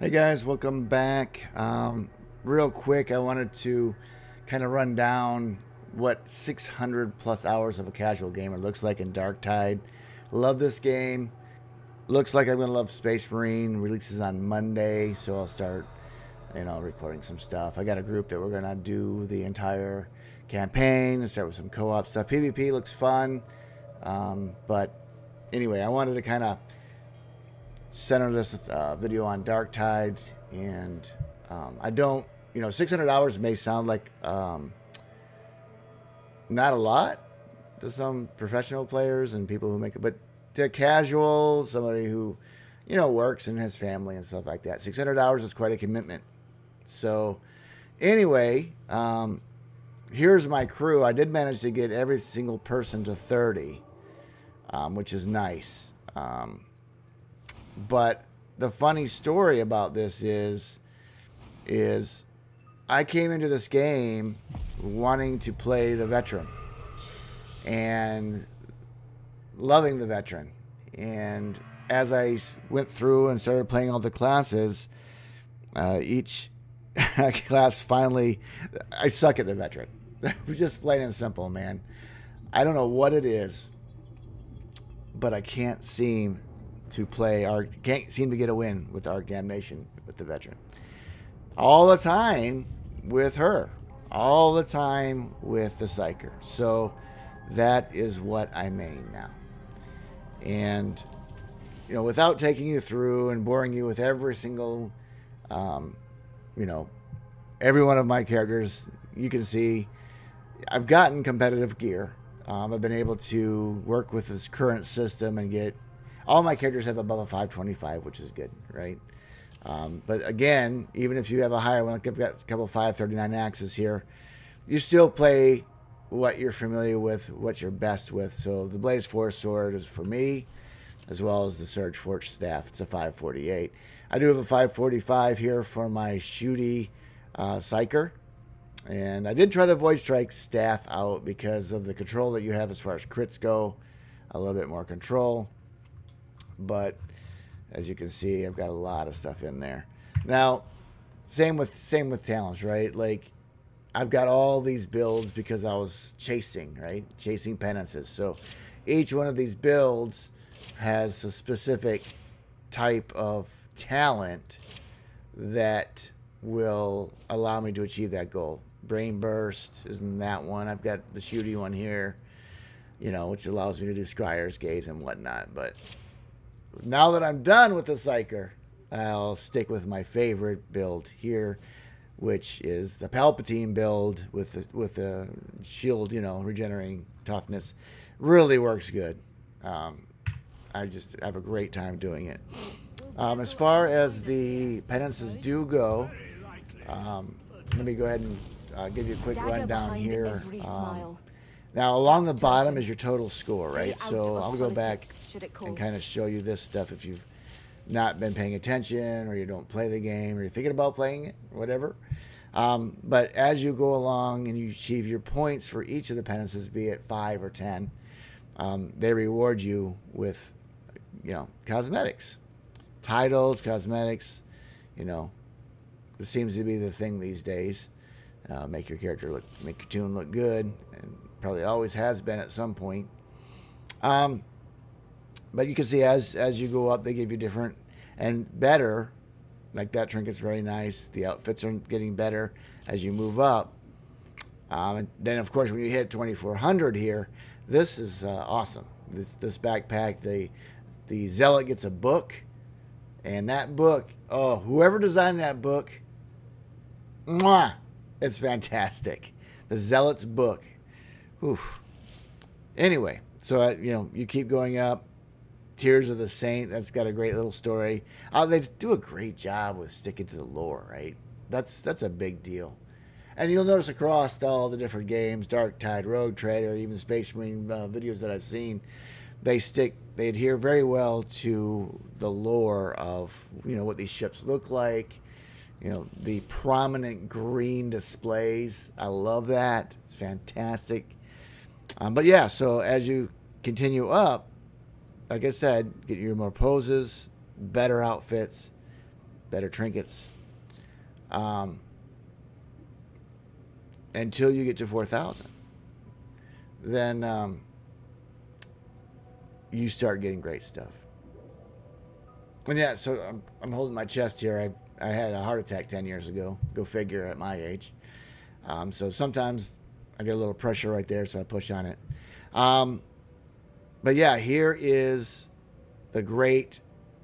Hey guys, welcome back. Real quick, I wanted to kind of run down what 600 plus hours of a casual gamer looks like in Darktide. Love this game. Looks like I'm going to love Space Marine. Releases on Monday, so I'll start, recording some stuff. I got a group that we're going to do the entire campaign and start with some co op stuff. PvP looks fun. But anyway, I wanted to kind of center this video on Darktide, and I don't, 600 hours may sound like not a lot to some professional players and people who make it, but to casual, somebody who, works and has family and stuff like that, 600 hours is quite a commitment. So, anyway, here's my crew. I did manage to get every single person to 30, which is nice. But the funny story about this is I came into this game wanting to play the veteran and loving the veteran. And as I went through and started playing all the classes, each class finally, I suck at the veteran. Just plain and simple, man. I don't know what it is, but I can't seem to play can't seem to get a win with Arc Damnation with the veteran. All the time with her. All the time with the Psyker. So that is what I main now. And, without taking you through and boring you with every single, every one of my characters, you can see I've gotten competitive gear. I've been able to work with this current system and get all my characters have above a 525, which is good, right? But again, even if you have a higher one, like I've got a couple of 539 axes here, you still play what you're familiar with, what you're best with. So the Blaze Force Sword is for me, as well as the Surge Forge Staff. It's a 548. I do have a 545 here for my shooty Psyker. And I did try the Void Strike Staff out because of the control that you have as far as crits go. A little bit more control. But as you can see, I've got a lot of stuff in there. Now, same with talents, right? Like, I've got all these builds because I was chasing, right? Chasing penances. So each one of these builds has a specific type of talent that will allow me to achieve that goal. Brain Burst isn't that one. I've got the shooty one here, which allows me to do Scryer's Gaze and whatnot. But now that I'm done with the Psyker, I'll stick with my favorite build here, which is the Palpatine build with the shield, regenerating toughness. Really works good. I just have a great time doing it. As far as the penances do go, let me go ahead and give you a quick rundown here. Now, along the bottom is your total score, right? So I'll go back and kind of show you this stuff if you've not been paying attention or you don't play the game or you're thinking about playing it, whatever. But as you go along and you achieve your points for each of the penances, be it 5 or 10, they reward you with, cosmetics. Titles, cosmetics, it seems to be the thing these days. Make your tune look good, and probably always has been at some point. But you can see as you go up, they give you different and better. Like that trinket's very nice. The outfits are getting better as you move up. And then, of course, when you hit 2400 here, this is awesome. This backpack, the Zealot gets a book, and that book, whoever designed that book, mwah, it's fantastic. The Zealot's book. Oof. Anyway, so you keep going up. Tears of the Saint, that's got a great little story. They do a great job with sticking to the lore, right? That's a big deal. And you'll notice across all the different games, Darktide, Rogue Trader, even Space Marine videos that I've seen, they adhere very well to the lore of what these ships look like. The prominent green displays. I love that. It's fantastic. But yeah, so as you continue up, like I said, get your more poses, better outfits, better trinkets, until you get to 4,000. Then you start getting great stuff. And yeah, so I'm holding my chest here. I had a heart attack 10 years ago. Go figure at my age. So sometimes I get a little pressure right there, so I push on it. But yeah, here is the great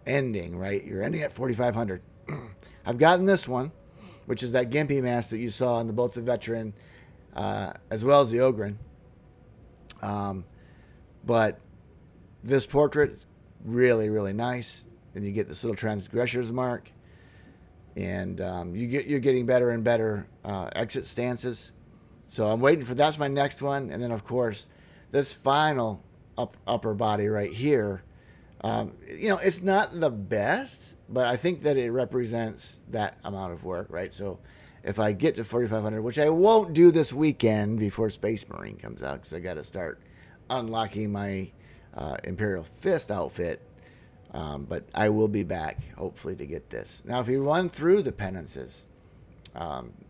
ending, right? You're ending at 4,500. I've gotten this one, which is that Gimpy mask that you saw in both the Veteran as well as the Ogren. But this portrait is really, really nice. And you get this little transgressor's mark. And you're getting better and better exit stances. So I'm waiting for, that's my next one. And then, of course, this final upper body right here. It's not the best, but I think that it represents that amount of work, right? So if I get to 4,500, which I won't do this weekend before Space Marine comes out, because I got to start unlocking my Imperial Fist outfit. But I will be back, hopefully, to get this. Now, if you run through the penances,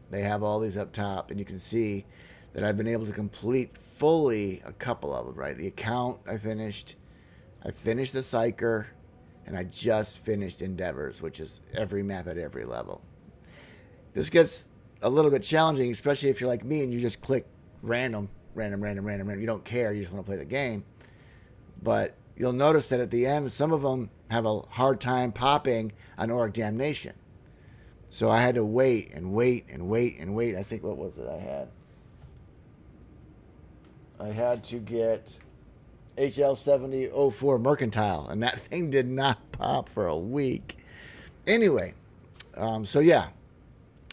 they have all these up top, and you can see that I've been able to complete fully a couple of them, right? The account I finished the Psyker, and I just finished Endeavors, which is every map at every level. This gets a little bit challenging, especially if you're like me and you just click random. You don't care, you just want to play the game. But you'll notice that at the end, some of them have a hard time popping on Auric Damnation. So I had to wait. I think, what was it I had? I had to get HL7004 Mercantile, and that thing did not pop for a week. Anyway, so yeah,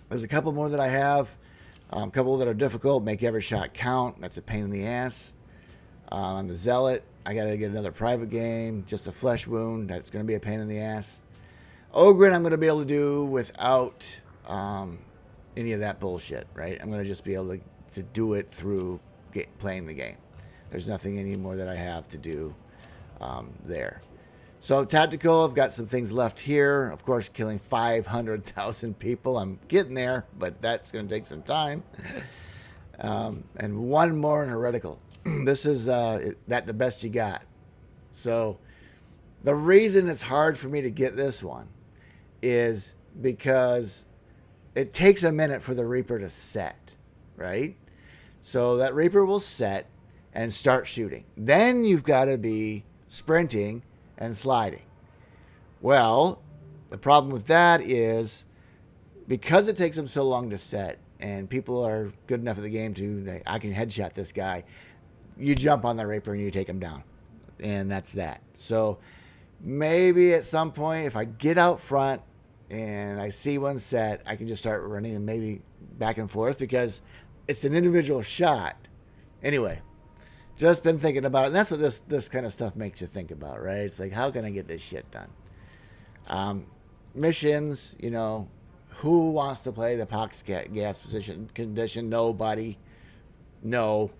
there's a couple more that I have. A couple that are difficult. Make every shot count. That's a pain in the ass. On the Zealot, I got to get another private game. Just a flesh wound. That's going to be a pain in the ass. Ogren, I'm going to be able to do without any of that bullshit, right? I'm going to just be able to do it through playing the game. There's nothing anymore that I have to do there. So tactical, I've got some things left here. Of course, killing 500,000 people. I'm getting there, but that's going to take some time. And one more in heretical. This is that the best you got. So the reason it's hard for me to get this one is because it takes a minute for the Reaper to set, right? So that Reaper will set and start shooting. Then you've got to be sprinting and sliding. Well, the problem with that is because it takes them so long to set and people are good enough at the game I can headshot this guy. You jump on the Reaper and you take him down. And that's that. So maybe at some point, if I get out front and I see one set, I can just start running and maybe back and forth because it's an individual shot. Anyway, just been thinking about it. And that's what this kind of stuff makes you think about, right? It's like, how can I get this shit done? Missions, who wants to play the pox gas position condition? Nobody. No.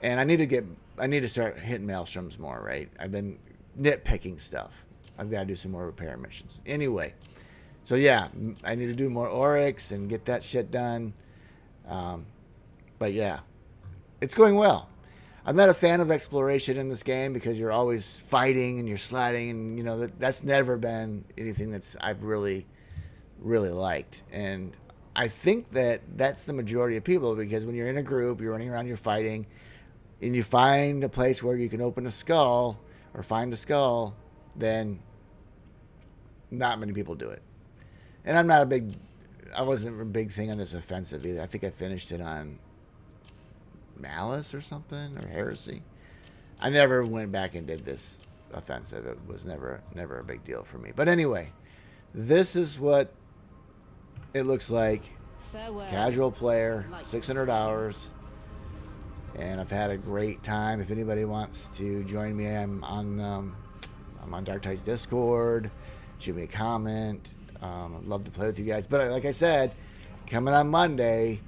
And I need to start hitting maelstroms more, right? I've been nitpicking stuff. I've got to do some more repair missions. Anyway, so yeah, I need to do more Oryx and get that shit done. But yeah, it's going well. I'm not a fan of exploration in this game because you're always fighting and you're sliding, and that's never been anything I've really, really liked. And I think that's the majority of people, because when you're in a group, you're running around, you're fighting, and you find a place where you can open a skull or find a skull, then not many people do it. And I wasn't a big thing on this offensive either. I think I finished it on Malice or something, or Heresy. I never went back and did this offensive. It was never a big deal for me. But anyway, this is what it looks like. Farewell. Casual player, 600 hours. And I've had a great time. If anybody wants to join me, I'm on Darktide's Discord. Shoot me a comment. I'd love to play with you guys. But like I said, coming on Monday,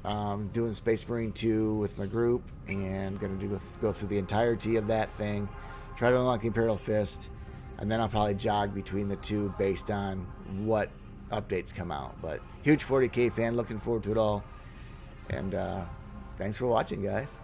doing Space Marine 2 with my group, and going to go through the entirety of that thing, try to unlock the Imperial Fist, and then I'll probably jog between the two based on what updates come out. But huge 40K fan, looking forward to it all. And thanks for watching, guys.